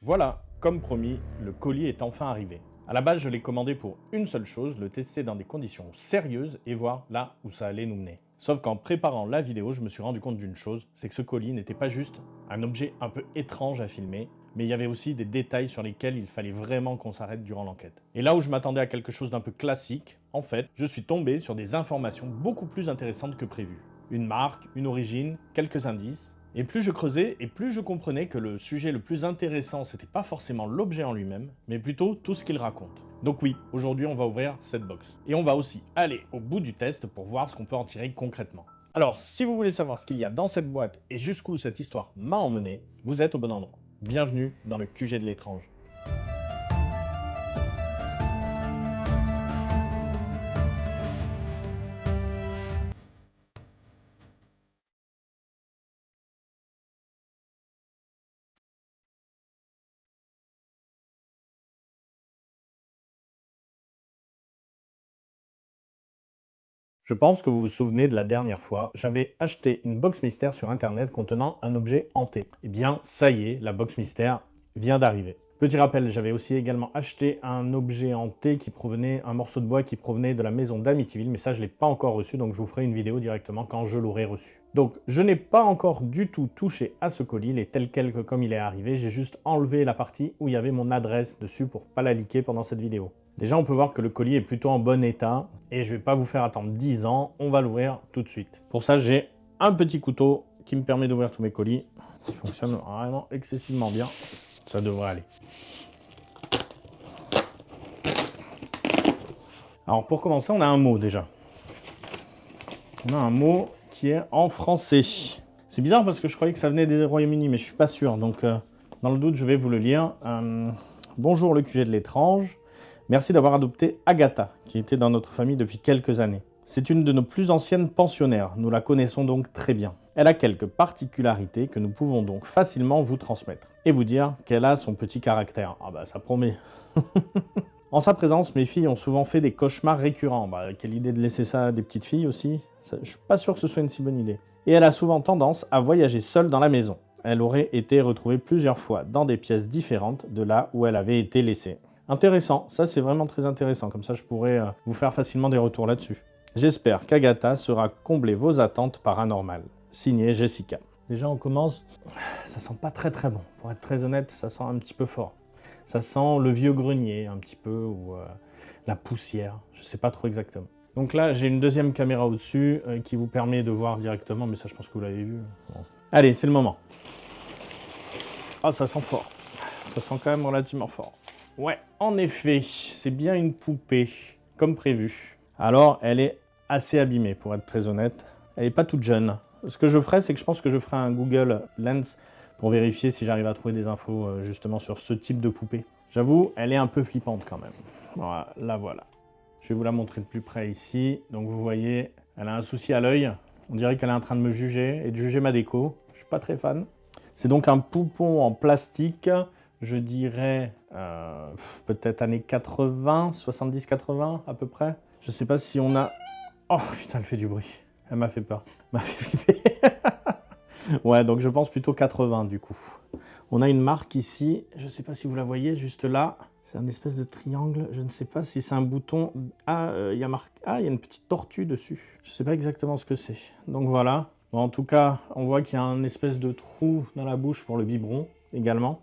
Voilà, comme promis, le colis est enfin arrivé. À la base, je l'ai commandé pour une seule chose, le tester dans des conditions sérieuses et voir là où ça allait nous mener. Sauf qu'en préparant la vidéo, je me suis rendu compte d'une chose, c'est que ce colis n'était pas juste un objet un peu étrange à filmer, mais il y avait aussi des détails sur lesquels il fallait vraiment qu'on s'arrête durant l'enquête. Et là où je m'attendais à quelque chose d'un peu classique, en fait, je suis tombé sur des informations beaucoup plus intéressantes que prévu. Une marque, une origine, quelques indices. Et plus je creusais, et plus je comprenais que le sujet le plus intéressant, c'était pas forcément l'objet en lui-même, mais plutôt tout ce qu'il raconte. Donc oui, aujourd'hui on va ouvrir cette box. Et on va aussi aller au bout du test pour voir ce qu'on peut en tirer concrètement. Alors, si vous voulez savoir ce qu'il y a dans cette boîte et jusqu'où cette histoire m'a emmené, vous êtes au bon endroit. Bienvenue dans le QG de l'étrange. Je pense que vous vous souvenez de la dernière fois, j'avais acheté une box mystère sur internet contenant un objet hanté. Eh bien, ça y est, la box mystère vient d'arriver. Petit rappel, j'avais aussi également acheté un objet hanté un morceau de bois qui provenait de la maison d'Amityville, mais ça je ne l'ai pas encore reçu, donc je vous ferai une vidéo directement quand je l'aurai reçu. Donc, je n'ai pas encore du tout touché à ce colis, il est tel quel que comme il est arrivé, j'ai juste enlevé la partie où il y avait mon adresse dessus pour pas la liquer pendant cette vidéo. Déjà, on peut voir que le colis est plutôt en bon état et je ne vais pas vous faire attendre 10 ans, on va l'ouvrir tout de suite. Pour ça, j'ai un petit couteau qui me permet d'ouvrir tous mes colis, qui fonctionne vraiment excessivement bien. Ça devrait aller. Alors pour commencer, on a un mot déjà. On a un mot qui est en français. C'est bizarre parce que je croyais que ça venait des Royaumes-Unis, mais je ne suis pas sûr. Donc dans le doute, je vais vous le lire. Bonjour le QG de l'étrange. Merci d'avoir adopté Agatha, qui était dans notre famille depuis quelques années. C'est une de nos plus anciennes pensionnaires, nous la connaissons donc très bien. Elle a quelques particularités que nous pouvons donc facilement vous transmettre. Et vous dire qu'elle a son petit caractère. Ah bah ça promet. En sa présence, mes filles ont souvent fait des cauchemars récurrents. Bah, quelle idée de laisser ça à des petites filles aussi. Je suis pas sûr que ce soit une si bonne idée. Et elle a souvent tendance à voyager seule dans la maison. Elle aurait été retrouvée plusieurs fois dans des pièces différentes de là où elle avait été laissée. Intéressant, ça c'est vraiment très intéressant, comme ça je pourrais vous faire facilement des retours là-dessus. J'espère qu'Agatha saura combler vos attentes paranormales. Signé Jessica. Déjà on commence, ça sent pas très bon, pour être très honnête, ça sent un petit peu fort. Ça sent le vieux grenier un petit peu, ou la poussière, je sais pas trop exactement. Donc là j'ai une deuxième caméra au-dessus qui vous permet de voir directement, mais ça je pense que vous l'avez vu. Bon. Allez, c'est le moment. Ah ça sent fort, ça sent quand même relativement fort. Ouais, en effet, c'est bien une poupée, comme prévu. Alors, elle est assez abîmée, pour être très honnête. Elle n'est pas toute jeune. Ce que je ferai, c'est que je pense que je ferai un Google Lens pour vérifier si j'arrive à trouver des infos justement sur ce type de poupée. J'avoue, elle est un peu flippante quand même. Voilà, la voilà. Je vais vous la montrer de plus près ici. Donc vous voyez, elle a un souci à l'œil. On dirait qu'elle est en train de me juger et de juger ma déco. Je suis pas très fan. C'est donc un poupon en plastique. Je dirais peut-être années 80, 70-80 à peu près. Je sais pas si on a... Oh putain, elle fait du bruit. Elle m'a fait peur. Elle m'a fait flipper. Ouais, donc je pense plutôt 80 du coup. On a une marque ici. Je sais pas si vous la voyez juste là. C'est un espèce de triangle. Je ne sais pas si c'est un bouton. Ah, il y a marqué... Ah, il y a une petite tortue dessus. Je sais pas exactement ce que c'est. Donc voilà. Bon, en tout cas, on voit qu'il y a un espèce de trou dans la bouche pour le biberon également.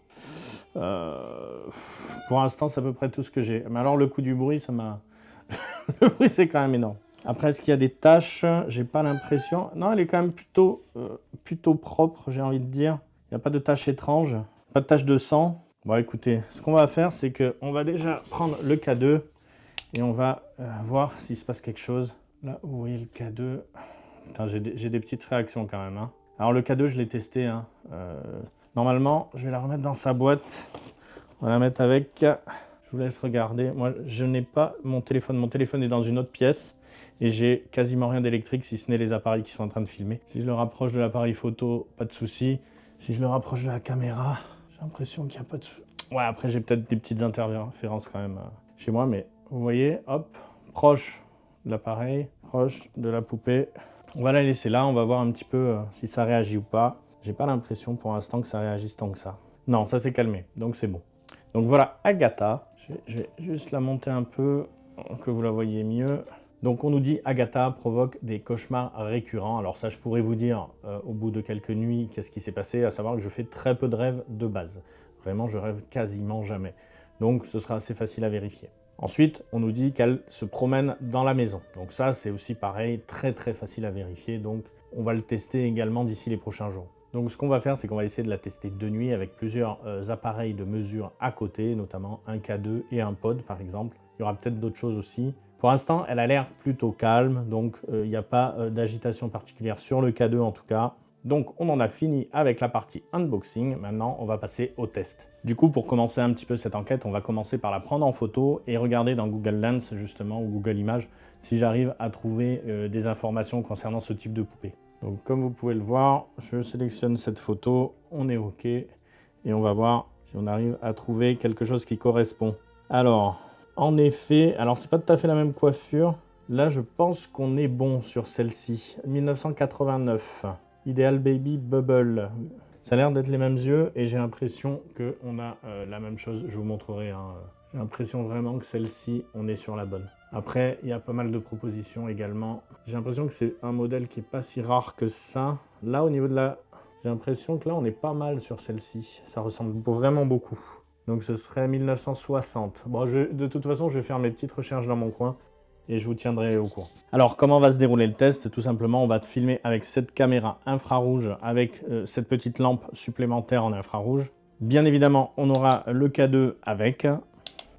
Pour l'instant, c'est à peu près tout ce que j'ai. Mais alors, le coup du bruit, ça m'a... Le bruit, c'est quand même énorme. Après, est-ce qu'il y a des taches? J'ai pas l'impression. Non, elle est quand même plutôt propre, j'ai envie de dire. Il n'y a pas de taches étranges. Pas de taches de sang. Bon, écoutez, ce qu'on va faire, c'est qu'on va déjà prendre le K2 et on va voir s'il se passe quelque chose. Là, vous voyez le K2. Putain, j'ai des petites réactions quand même. Hein. Alors, le K2, je l'ai testé. Hein. Normalement, je vais la remettre dans sa boîte. On va la mettre avec. Je vous laisse regarder. Moi, je n'ai pas mon téléphone. Mon téléphone est dans une autre pièce. Et j'ai quasiment rien d'électrique, si ce n'est les appareils qui sont en train de filmer. Si je le rapproche de l'appareil photo, pas de souci. Si je le rapproche de la caméra, j'ai l'impression qu'il n'y a pas de... Ouais, après, j'ai peut-être des petites interférences quand même chez moi. Mais vous voyez, hop, proche de l'appareil, proche de la poupée. On va la laisser là. On va voir un petit peu si ça réagit ou pas. J'ai pas l'impression pour l'instant que ça réagisse tant que ça. Non, ça s'est calmé, donc c'est bon. Donc voilà, Agatha. Je vais juste la monter un peu, que vous la voyez mieux. Donc on nous dit Agatha provoque des cauchemars récurrents. Alors ça, je pourrais vous dire au bout de quelques nuits qu'est-ce qui s'est passé, à savoir que je fais très peu de rêves de base. Vraiment, je rêve quasiment jamais. Donc ce sera assez facile à vérifier. Ensuite, on nous dit qu'elle se promène dans la maison. Donc ça, c'est aussi pareil, très très facile à vérifier. Donc on va le tester également d'ici les prochains jours. Donc ce qu'on va faire, c'est qu'on va essayer de la tester de nuit avec plusieurs appareils de mesure à côté, notamment un K2 et un pod par exemple. Il y aura peut-être d'autres choses aussi. Pour l'instant, elle a l'air plutôt calme, donc il n'y a pas d'agitation particulière sur le K2 en tout cas. Donc on en a fini avec la partie unboxing, maintenant on va passer au test. Du coup, pour commencer un petit peu cette enquête, on va commencer par la prendre en photo et regarder dans Google Lens justement, ou Google Images, si j'arrive à trouver des informations concernant ce type de poupée. Donc comme vous pouvez le voir, je sélectionne cette photo, on est OK, et on va voir si on arrive à trouver quelque chose qui correspond. Alors, en effet, alors c'est pas tout à fait la même coiffure, là je pense qu'on est bon sur celle-ci, 1989. Ideal Baby Bubble. Ça a l'air d'être les mêmes yeux et j'ai l'impression qu'on a la même chose. Je vous montrerai. J'ai l'impression vraiment que celle-ci, on est sur la bonne. Après, il y a pas mal de propositions également. J'ai l'impression que c'est un modèle qui n'est pas si rare que ça. Là, au niveau de la... J'ai l'impression que là, on est pas mal sur celle-ci. Ça ressemble vraiment beaucoup. Donc ce serait 1960. Bon, de toute façon, je vais faire mes petites recherches dans mon coin et je vous tiendrai au courant. Alors, comment va se dérouler le test? Tout simplement, on va te filmer avec cette caméra infrarouge, avec cette petite lampe supplémentaire en infrarouge. Bien évidemment, on aura le K2 avec.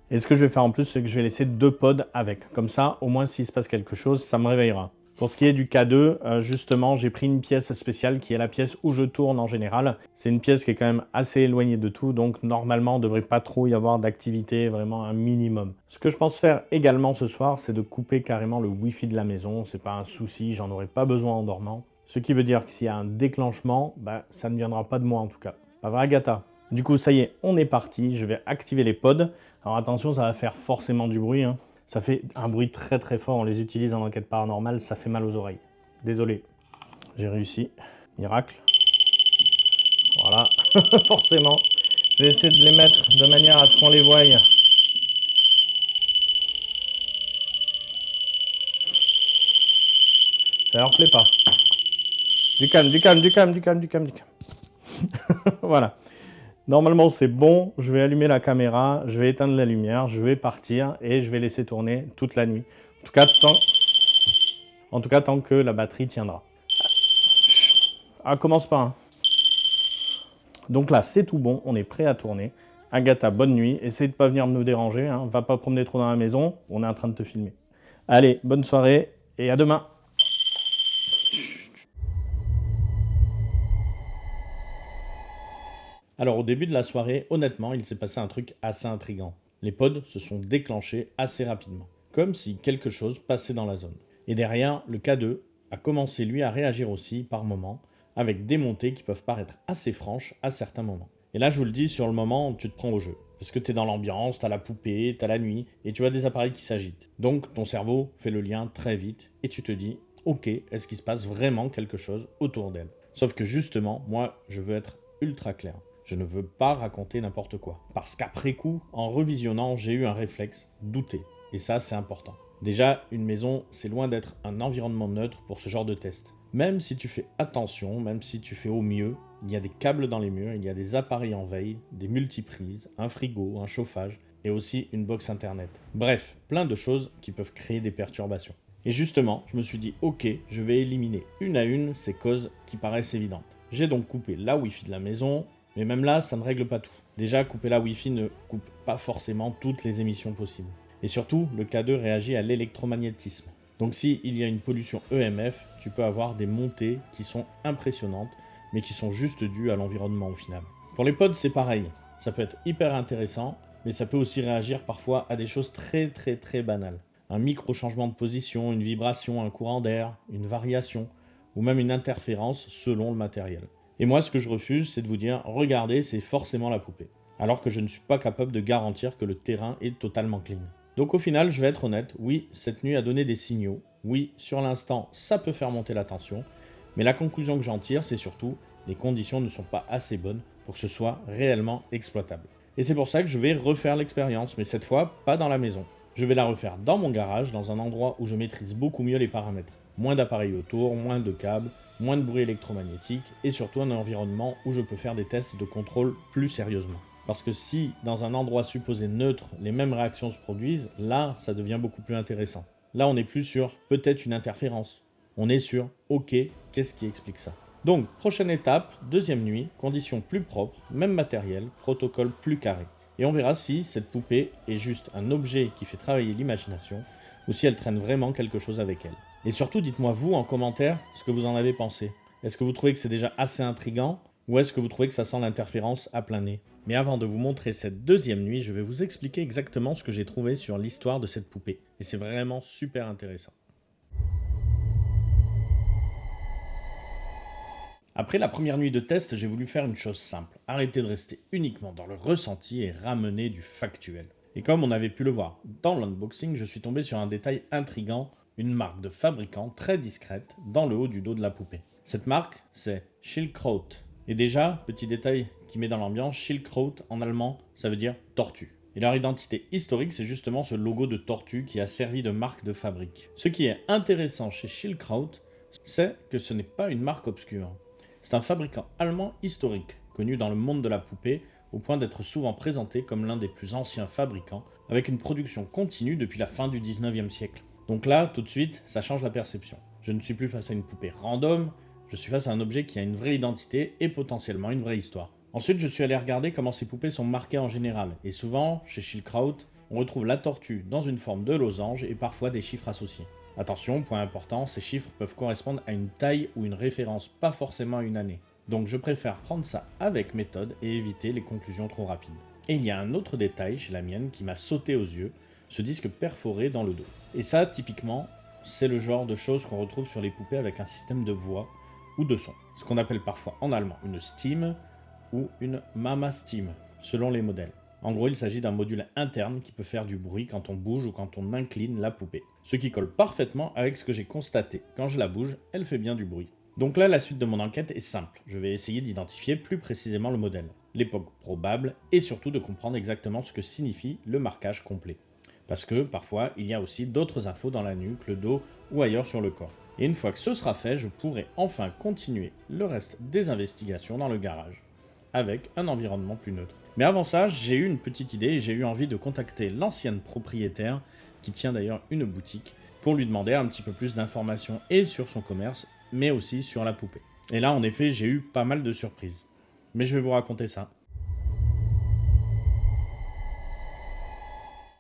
Et ce que je vais faire en plus, c'est que je vais laisser 2 pods avec. Comme ça, au moins, s'il se passe quelque chose, ça me réveillera. Pour ce qui est du K2, justement, j'ai pris une pièce spéciale qui est la pièce où je tourne en général. C'est une pièce qui est quand même assez éloignée de tout, donc normalement, il ne devrait pas trop y avoir d'activité, vraiment un minimum. Ce que je pense faire également ce soir, c'est de couper carrément le Wi-Fi de la maison. C'est pas un souci, j'en aurai pas besoin en dormant. Ce qui veut dire que s'il y a un déclenchement, ça ne viendra pas de moi en tout cas. Pas vrai, Agatha? Du coup, ça y est, on est parti. Je vais activer les pods. Alors attention, ça va faire forcément du bruit, hein. Ça fait un bruit très très fort, on les utilise en enquête paranormale, ça fait mal aux oreilles. Désolé, j'ai réussi. Miracle. Voilà, forcément. Je vais essayer de les mettre de manière à ce qu'on les voie. Ça leur plaît pas. Du calme, du calme, du calme, du calme, du calme, du calme. Voilà. Normalement, c'est bon. Je vais allumer la caméra, je vais éteindre la lumière, je vais partir et je vais laisser tourner toute la nuit. En tout cas, tant que la batterie tiendra. Chut. Ah, commence pas. Hein. Donc là, c'est tout bon. On est prêt à tourner. Agatha, bonne nuit. Essaye de pas venir nous déranger. Hein. Va pas promener trop dans la maison. On est en train de te filmer. Allez, bonne soirée et à demain. Alors au début de la soirée, honnêtement, il s'est passé un truc assez intriguant. Les pods se sont déclenchés assez rapidement, comme si quelque chose passait dans la zone. Et derrière, le K2 a commencé lui à réagir aussi par moments, avec des montées qui peuvent paraître assez franches à certains moments. Et là, je vous le dis, sur le moment, tu te prends au jeu. Parce que tu es dans l'ambiance, tu as la poupée, tu as la nuit, et tu as des appareils qui s'agitent. Donc ton cerveau fait le lien très vite, et tu te dis, ok, est-ce qu'il se passe vraiment quelque chose autour d'elle? Sauf que justement, moi, je veux être ultra clair. Je ne veux pas raconter n'importe quoi. Parce qu'après coup, en revisionnant, j'ai eu un réflexe, douter. Et ça, c'est important. Déjà, une maison, c'est loin d'être un environnement neutre pour ce genre de test. Même si tu fais attention, même si tu fais au mieux, il y a des câbles dans les murs, il y a des appareils en veille, des multiprises, un frigo, un chauffage et aussi une box internet. Bref, plein de choses qui peuvent créer des perturbations. Et justement, je me suis dit, ok, je vais éliminer une à une ces causes qui paraissent évidentes. J'ai donc coupé la Wi-Fi de la maison, mais même là, ça ne règle pas tout. Déjà, couper la Wi-Fi ne coupe pas forcément toutes les émissions possibles. Et surtout, le K2 réagit à l'électromagnétisme. Donc s'il y a une pollution EMF, tu peux avoir des montées qui sont impressionnantes, mais qui sont juste dues à l'environnement au final. Pour les pods, c'est pareil. Ça peut être hyper intéressant, mais ça peut aussi réagir parfois à des choses très très très banales. Un micro-changement de position, une vibration, un courant d'air, une variation, ou même une interférence selon le matériel. Et moi, ce que je refuse, c'est de vous dire, regardez, c'est forcément la poupée. Alors que je ne suis pas capable de garantir que le terrain est totalement clean. Donc au final, je vais être honnête, oui, cette nuit a donné des signaux. Oui, sur l'instant, ça peut faire monter la tension. Mais la conclusion que j'en tire, c'est surtout, les conditions ne sont pas assez bonnes pour que ce soit réellement exploitable. Et c'est pour ça que je vais refaire l'expérience, mais cette fois, pas dans la maison. Je vais la refaire dans mon garage, dans un endroit où je maîtrise beaucoup mieux les paramètres. Moins d'appareils autour, moins de câbles, moins de bruit électromagnétique, et surtout un environnement où je peux faire des tests de contrôle plus sérieusement. Parce que si, dans un endroit supposé neutre, les mêmes réactions se produisent, là, ça devient beaucoup plus intéressant. Là, on n'est plus sur peut-être une interférence. On est sur OK, qu'est-ce qui explique ça? Donc, prochaine étape, deuxième nuit, conditions plus propres, même matériel, protocole plus carré. Et on verra si cette poupée est juste un objet qui fait travailler l'imagination ou si elle traîne vraiment quelque chose avec elle. Et surtout, dites-moi vous en commentaire ce que vous en avez pensé. Est-ce que vous trouvez que c'est déjà assez intriguant ou est-ce que vous trouvez que ça sent l'interférence à plein nez? Mais avant de vous montrer cette deuxième nuit, je vais vous expliquer exactement ce que j'ai trouvé sur l'histoire de cette poupée. Et c'est vraiment super intéressant. Après la première nuit de test, j'ai voulu faire une chose simple, arrêter de rester uniquement dans le ressenti et ramener du factuel. Et comme on avait pu le voir dans l'unboxing, je suis tombé sur un détail intriguant, une marque de fabricant très discrète dans le haut du dos de la poupée. Cette marque, c'est Schildkröte. Et déjà, petit détail qui met dans l'ambiance, Schildkröte en allemand, ça veut dire tortue. Et leur identité historique, c'est justement ce logo de tortue qui a servi de marque de fabrique. Ce qui est intéressant chez Schildkröte, c'est que ce n'est pas une marque obscure. C'est un fabricant allemand historique, connu dans le monde de la poupée, au point d'être souvent présenté comme l'un des plus anciens fabricants, avec une production continue depuis la fin du 19e siècle. Donc là, tout de suite, ça change la perception. Je ne suis plus face à une poupée random, je suis face à un objet qui a une vraie identité et potentiellement une vraie histoire. Ensuite, je suis allé regarder comment ces poupées sont marquées en général, et souvent, chez Schildkröte, on retrouve la tortue dans une forme de losange et parfois des chiffres associés. Attention, point important, ces chiffres peuvent correspondre à une taille ou une référence, pas forcément à une année. Donc je préfère prendre ça avec méthode et éviter les conclusions trop rapides. Et il y a un autre détail chez la mienne qui m'a sauté aux yeux, ce disque perforé dans le dos. Et ça, typiquement, c'est le genre de choses qu'on retrouve sur les poupées avec un système de voix ou de son. Ce qu'on appelle parfois en allemand une Stimme ou une Mama Stimme, selon les modèles. En gros, il s'agit d'un module interne qui peut faire du bruit quand on bouge ou quand on incline la poupée. Ce qui colle parfaitement avec ce que j'ai constaté. Quand je la bouge, elle fait bien du bruit. Donc là, la suite de mon enquête est simple. Je vais essayer d'identifier plus précisément le modèle, l'époque probable et surtout de comprendre exactement ce que signifie le marquage complet. Parce que parfois, il y a aussi d'autres infos dans la nuque, le dos ou ailleurs sur le corps. Et une fois que ce sera fait, je pourrai enfin continuer le reste des investigations dans le garage, avec un environnement plus neutre. Mais avant ça, j'ai eu une petite idée et j'ai eu envie de contacter l'ancienne propriétaire, qui tient d'ailleurs une boutique, pour lui demander un petit peu plus d'informations et sur son commerce, mais aussi sur la poupée. Et là, en effet, j'ai eu pas mal de surprises. Mais je vais vous raconter ça.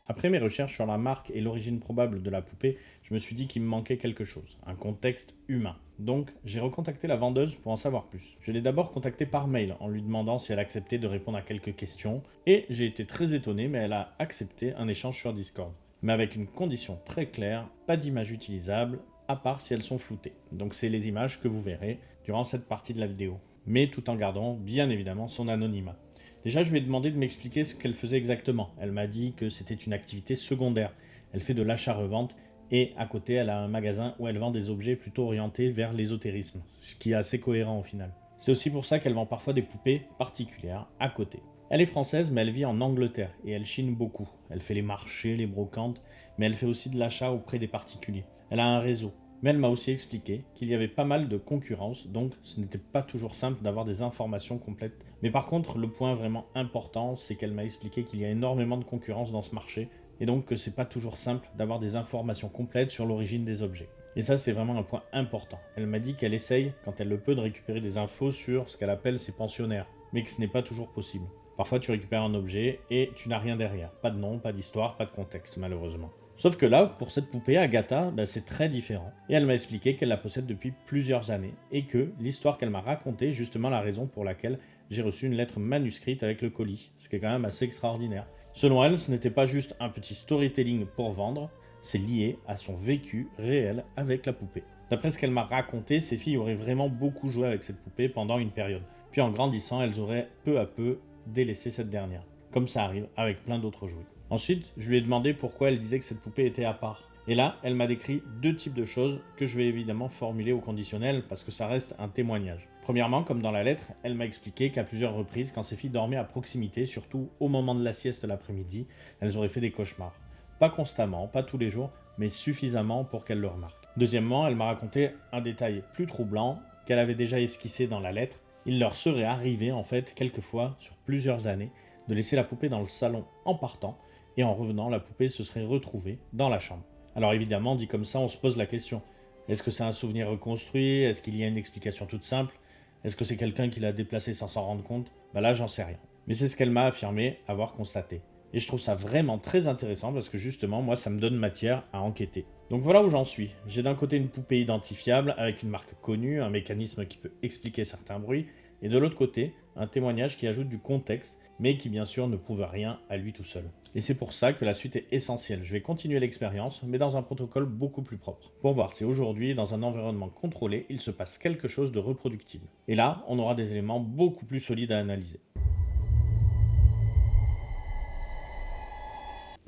Après mes recherches sur la marque et l'origine probable de la poupée, je me suis dit qu'il me manquait quelque chose, un contexte humain. Donc, j'ai recontacté la vendeuse pour en savoir plus. Je l'ai d'abord contactée par mail en lui demandant si elle acceptait de répondre à quelques questions, et j'ai été très étonné, mais elle a accepté un échange sur Discord. Mais avec une condition très claire, pas d'images utilisables, à part si elles sont floutées. Donc c'est les images que vous verrez durant cette partie de la vidéo, mais tout en gardant bien évidemment son anonymat. Déjà, je lui ai demandé de m'expliquer ce qu'elle faisait exactement. Elle m'a dit que c'était une activité secondaire. Elle fait de l'achat-revente et à côté, elle a un magasin où elle vend des objets plutôt orientés vers l'ésotérisme, ce qui est assez cohérent au final. C'est aussi pour ça qu'elle vend parfois des poupées particulières à côté. Elle est française, mais elle vit en Angleterre et elle chine beaucoup. Elle fait les marchés, les brocantes, mais elle fait aussi de l'achat auprès des particuliers. Elle a un réseau. Mais elle m'a aussi expliqué qu'il y avait pas mal de concurrence, donc ce n'était pas toujours simple d'avoir des informations complètes. Mais par contre, le point vraiment important, c'est qu'elle m'a expliqué qu'il y a énormément de concurrence dans ce marché, et donc que c'est pas toujours simple d'avoir des informations complètes sur l'origine des objets. Et ça, c'est vraiment un point important. Elle m'a dit qu'elle essaye, quand elle le peut, de récupérer des infos sur ce qu'elle appelle ses pensionnaires, mais que ce n'est pas toujours possible. Parfois, tu récupères un objet et tu n'as rien derrière. Pas de nom, pas d'histoire, pas de contexte, malheureusement. Sauf que là, pour cette poupée, Agatha, c'est très différent. Et elle m'a expliqué qu'elle la possède depuis plusieurs années et que l'histoire qu'elle m'a racontée est justement la raison pour laquelle j'ai reçu une lettre manuscrite avec le colis, ce qui est quand même assez extraordinaire. Selon elle, ce n'était pas juste un petit storytelling pour vendre, c'est lié à son vécu réel avec la poupée. D'après ce qu'elle m'a raconté, ces filles auraient vraiment beaucoup joué avec cette poupée pendant une période. Puis en grandissant, elles auraient peu à peu délaissé cette dernière, comme ça arrive avec plein d'autres jouets. Ensuite, je lui ai demandé pourquoi elle disait que cette poupée était à part. Et là, elle m'a décrit deux types de choses que je vais évidemment formuler au conditionnel parce que ça reste un témoignage. Premièrement, comme dans la lettre, elle m'a expliqué qu'à plusieurs reprises, quand ses filles dormaient à proximité, surtout au moment de la sieste l'après-midi, elles auraient fait des cauchemars. Pas constamment, pas tous les jours, mais suffisamment pour qu'elle le remarque. Deuxièmement, elle m'a raconté un détail plus troublant qu'elle avait déjà esquissé dans la lettre. Il leur serait arrivé, en fait, quelquefois, sur plusieurs années, de laisser la poupée dans le salon en partant, et en revenant, la poupée se serait retrouvée dans la chambre. Alors évidemment, dit comme ça, on se pose la question. Est-ce que c'est un souvenir reconstruit? Est-ce qu'il y a une explication toute simple? Est-ce que c'est quelqu'un qui l'a déplacé sans s'en rendre compte? Là, j'en sais rien. Mais c'est ce qu'elle m'a affirmé avoir constaté. Et je trouve ça vraiment très intéressant parce que justement, moi, ça me donne matière à enquêter. Donc voilà où j'en suis. J'ai d'un côté une poupée identifiable avec une marque connue, un mécanisme qui peut expliquer certains bruits, et de l'autre côté, un témoignage qui ajoute du contexte, mais qui bien sûr ne prouve rien à lui tout seul. Et c'est pour ça que la suite est essentielle. Je vais continuer l'expérience, mais dans un protocole beaucoup plus propre, pour voir si aujourd'hui, dans un environnement contrôlé, il se passe quelque chose de reproductible. Et là, on aura des éléments beaucoup plus solides à analyser.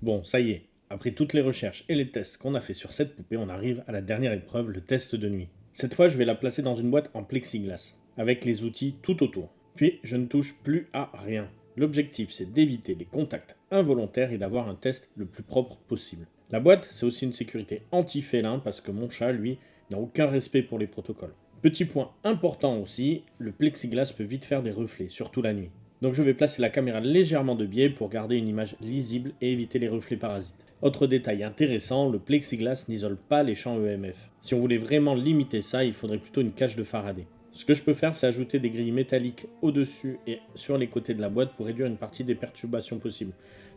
Bon, ça y est. Après toutes les recherches et les tests qu'on a fait sur cette poupée, on arrive à la dernière épreuve, le test de nuit. Cette fois, je vais la placer dans une boîte en plexiglas, avec les outils tout autour. Puis, je ne touche plus à rien. L'objectif, c'est d'éviter les contacts involontaires et d'avoir un test le plus propre possible. La boîte, c'est aussi une sécurité anti-félin parce que mon chat, lui, n'a aucun respect pour les protocoles. Petit point important aussi, le plexiglas peut vite faire des reflets, surtout la nuit. Donc je vais placer la caméra légèrement de biais pour garder une image lisible et éviter les reflets parasites. Autre détail intéressant, le plexiglas n'isole pas les champs EMF. Si on voulait vraiment limiter ça, il faudrait plutôt une cage de Faraday. Ce que je peux faire, c'est ajouter des grilles métalliques au-dessus et sur les côtés de la boîte pour réduire une partie des perturbations possibles.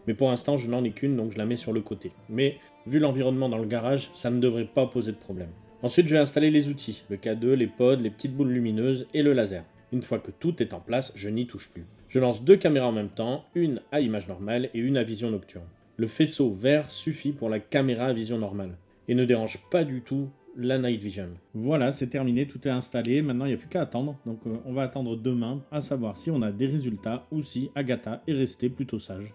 Mais pour l'instant, je n'en ai qu'une, donc je la mets sur le côté. Mais vu l'environnement dans le garage, ça ne devrait pas poser de problème. Ensuite, je vais installer les outils, le K2, les pods, les petites boules lumineuses et le laser. Une fois que tout est en place, je n'y touche plus. Je lance 2 caméras en même temps, une à image normale et une à vision nocturne. Le faisceau vert suffit pour la caméra à vision normale et ne dérange pas du tout la night vision. Voilà, c'est terminé, tout est installé. Maintenant, il n'y a plus qu'à attendre. Donc, on va attendre demain à savoir si on a des résultats ou si Agatha est restée plutôt sage.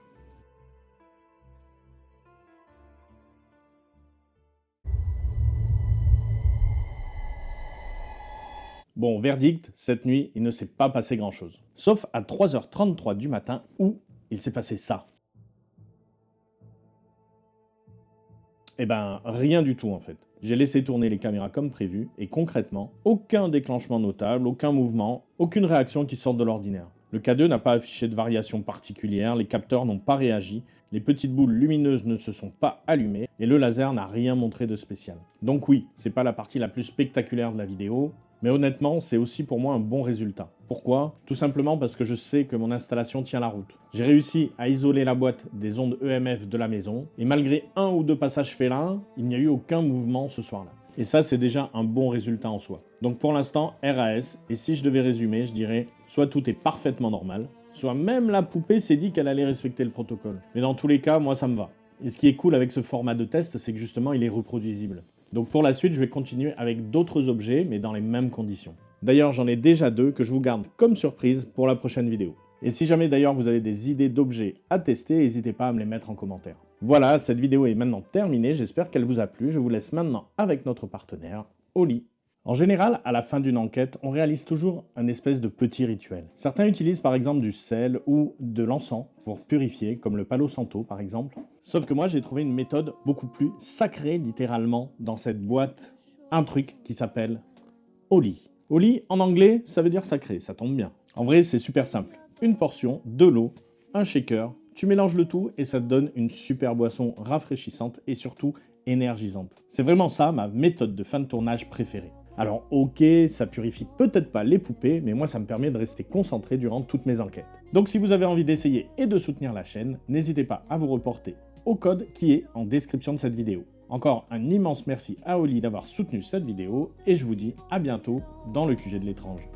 Bon, verdict, cette nuit, il ne s'est pas passé grand-chose. Sauf à 3h33 du matin où il s'est passé ça. Eh ben, rien du tout en fait. J'ai laissé tourner les caméras comme prévu, et concrètement, aucun déclenchement notable, aucun mouvement, aucune réaction qui sorte de l'ordinaire. Le K2 n'a pas affiché de variation particulière, les capteurs n'ont pas réagi, les petites boules lumineuses ne se sont pas allumées, et le laser n'a rien montré de spécial. Donc oui, c'est pas la partie la plus spectaculaire de la vidéo, mais honnêtement, c'est aussi pour moi un bon résultat. Pourquoi? Tout simplement parce que je sais que mon installation tient la route. J'ai réussi à isoler la boîte des ondes EMF de la maison, et malgré 1 ou 2 passages félins, il n'y a eu aucun mouvement ce soir-là. Et ça, c'est déjà un bon résultat en soi. Donc pour l'instant, RAS, et si je devais résumer, je dirais soit tout est parfaitement normal, soit même la poupée s'est dit qu'elle allait respecter le protocole. Mais dans tous les cas, moi ça me va. Et ce qui est cool avec ce format de test, c'est que justement il est reproduisible. Donc pour la suite, je vais continuer avec d'autres objets, mais dans les mêmes conditions. D'ailleurs, j'en ai déjà 2 que je vous garde comme surprise pour la prochaine vidéo. Et si jamais d'ailleurs vous avez des idées d'objets à tester, n'hésitez pas à me les mettre en commentaire. Voilà, cette vidéo est maintenant terminée, j'espère qu'elle vous a plu. Je vous laisse maintenant avec notre partenaire, Oli. En général, à la fin d'une enquête, on réalise toujours un espèce de petit rituel. Certains utilisent par exemple du sel ou de l'encens pour purifier, comme le Palo Santo par exemple. Sauf que moi, j'ai trouvé une méthode beaucoup plus sacrée, littéralement, dans cette boîte. Un truc qui s'appelle Oli. Oli, en anglais, ça veut dire sacré, ça tombe bien. En vrai, c'est super simple. Une portion, de l'eau, un shaker, tu mélanges le tout et ça te donne une super boisson rafraîchissante et surtout énergisante. C'est vraiment ça ma méthode de fin de tournage préférée. Alors ok, ça purifie peut-être pas les poupées, mais moi ça me permet de rester concentré durant toutes mes enquêtes. Donc si vous avez envie d'essayer et de soutenir la chaîne, n'hésitez pas à vous reporter au code qui est en description de cette vidéo. Encore un immense merci à Oli d'avoir soutenu cette vidéo, et je vous dis à bientôt dans le QG de l'étrange.